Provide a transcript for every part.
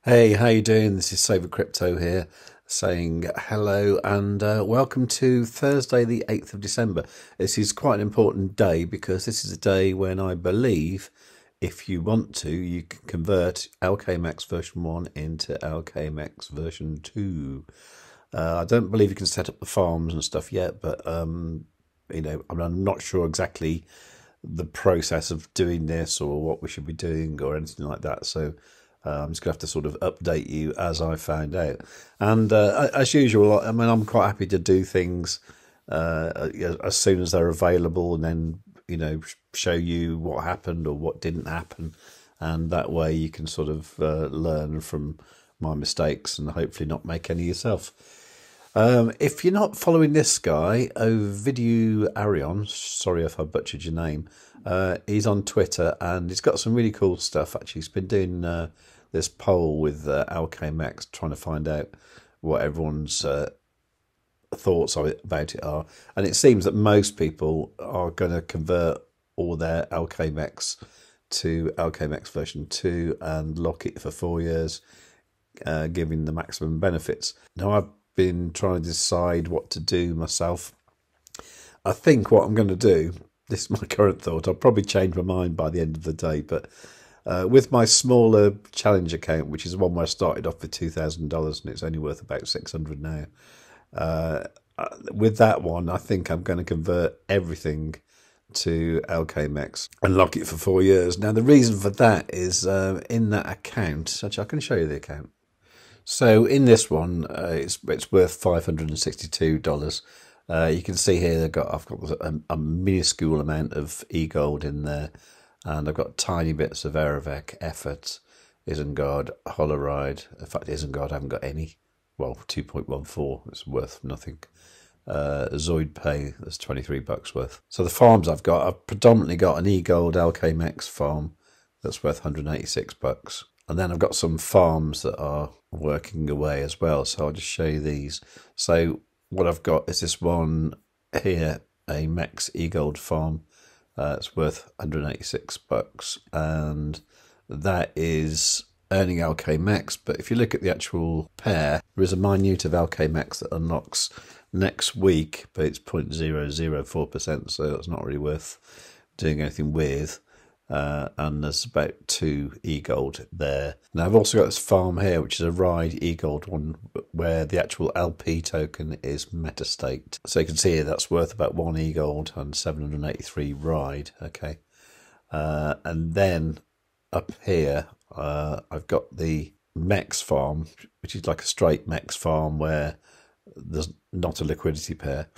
Hey, how you doing? This is savewith.crypto here, saying hello and welcome to Thursday the 8th of December. This is quite an important day because this is a day when I believe, if you want to, you can convert LKMEX version 1 into LKMEX version 2. I don't believe you can set up the farms and stuff yet, but I'm not sure exactly the process of doing this or what we should be doing or anything like that. So I'm just going to have to sort of update you as I find out. And as usual, I mean, I'm quite happy to do things as soon as they're available, and then, show you what happened or what didn't happen. And that way you can sort of learn from my mistakes and hopefully not make any yourself. If you're not following this guy, Ovidiu Arion, sorry if I butchered your name, he's on Twitter and he's got some really cool stuff. Actually, he's been doing this poll with LKMEX, trying to find out what everyone's thoughts about it are. And it seems that most people are going to convert all their LKMEX to LKMEX version 2 and lock it for 4 years, giving the maximum benefits. Now, I've been trying to decide what to do myself. I think what I'm going to do, this is my current thought, I'll probably change my mind by the end of the day, but with my smaller challenge account, which is the one where I started off with $2,000 and it's only worth about $600 now, with that one, I think I'm going to convert everything to LKMEX and lock it for 4 years. Now, the reason for that is in that account, actually, I can show you the account. So in this one, it's worth $562. You can see here I've got a minuscule amount of eGold in there, and I've got tiny bits of Aravec, Effort, Isengard, Holoride. In fact, Isengard I haven't got any. Well, 2.14, it's worth nothing. ZoidPay, that's $23 worth. So the farms I've predominantly got an eGold LKMEX farm that's worth $186. And then I've got some farms that are working away as well. So I'll just show you these. So what I've got is this one here, a MEX eGold farm. It's worth $186. And that is earning LKMEX. But if you look at the actual pair, there is a minute of LKMEX that unlocks next week, but it's 0.004%. So it's not really worth doing anything with. And there's about 2 eGold there. Now I've also got this farm here, which is a Ride eGold one, where the actual LP token is metastaked. So you can see here that's worth about 1 eGold and 783 Ride. Okay, and then up here I've got the MEX farm, which is like a straight MEX farm where there's not a liquidity pair,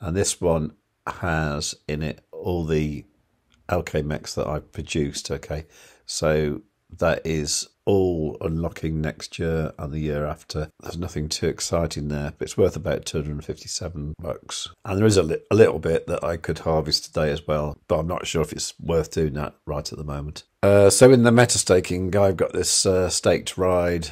and this one has in it all the LKMEX that I've produced. Okay, so that is all unlocking next year and the year after. There's nothing too exciting there, but it's worth about $257. And there is a little bit that I could harvest today as well, but I'm not sure if it's worth doing that right at the moment. So in the meta staking, I've got this staked ride,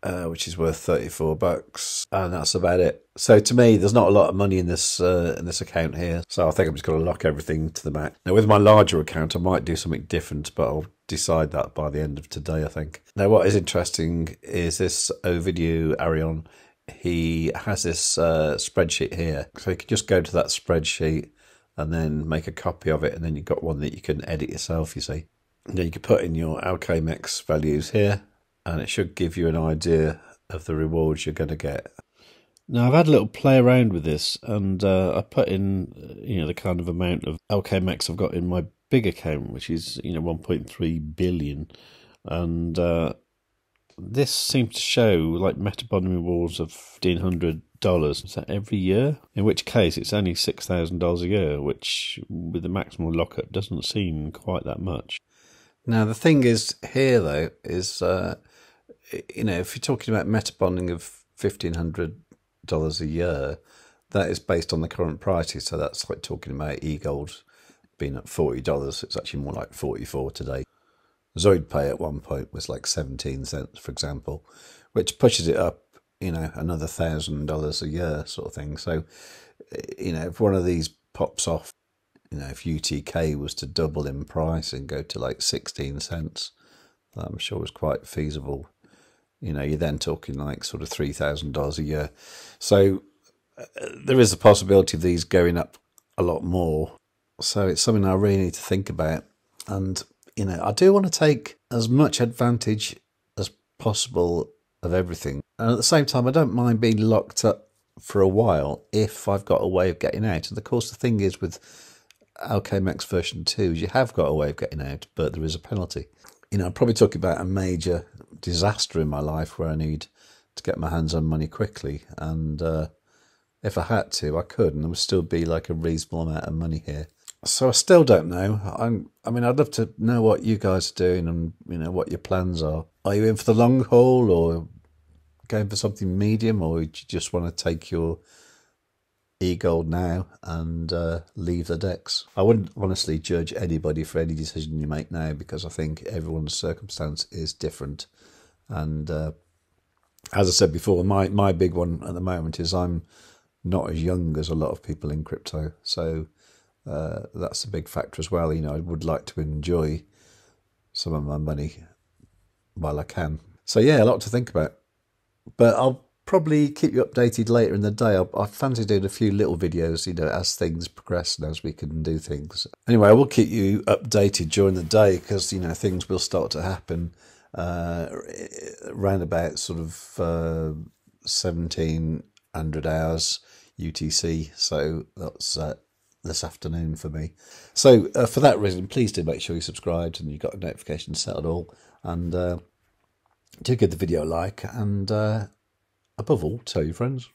which is worth $34, and that's about it. So to me, there's not a lot of money in this account here, so I think I'm just going to lock everything to the max. Now with my larger account, I might do something different, but I'll decide that by the end of today, I think. Now what is interesting is this Ovidiu Arion. He has this spreadsheet here, so you can just go to that spreadsheet and then make a copy of it, and then you've got one that you can edit yourself, you see. Now you can put in your LKMEX values here, and it should give you an idea of the rewards you're going to get. Now, I've had a little play around with this, and I put in, the kind of amount of LKMEX I've got in my big account, which is, 1.3 billion. And this seems to show, like, meta bonding rewards of $1,500. Is that every year? In which case, it's only $6,000 a year, which, with the maximal lockup, doesn't seem quite that much. Now, the thing is here, though, is, if you're talking about meta bonding of $1,500 a year, that is based on the current prices. So that's like talking about eGold being at $40. It's actually more like 44 today. ZoidPay at one point was like 17 cents, for example, which pushes it up, another $1,000 a year sort of thing. So, if one of these pops off, if UTK was to double in price and go to like 16 cents, that I'm sure was quite feasible you know, you're then talking like sort of $3,000 a year. So there is a possibility of these going up a lot more. So it's something I really need to think about. And, you know, I do want to take as much advantage as possible of everything. And at the same time, I don't mind being locked up for a while if I've got a way of getting out. And of course, the thing is with LKMEX version 2 is you have got a way of getting out, but there is a penalty. You know, I'm probably talking about a major disaster in my life where I need to get my hands on money quickly. And if I had to, I could, and there would still be like a reasonable amount of money here. So I still don't know. I mean, I'd love to know what you guys are doing and, you know, what your plans are. Are you in for the long haul or going for something medium, or do you just want to take your eGold now and leave the DEX? I wouldn't honestly judge anybody for any decision you make now, because I think everyone's circumstance is different. And as I said before, my big one at the moment is I'm not as young as a lot of people in crypto. So that's a big factor as well. You know, I would like to enjoy some of my money while I can. So yeah, a lot to think about. But I'll probably keep you updated later in the day. I fancy doing a few little videos, you know, as things progress and as we can do things. Anyway, I will keep you updated during the day because, you know, things will start to happen around about sort of 1700 hours UTC. So that's this afternoon for me. So for that reason, please do make sure you subscribed and you've got a notification set at all. And do give the video a like, and above all, tell your friends.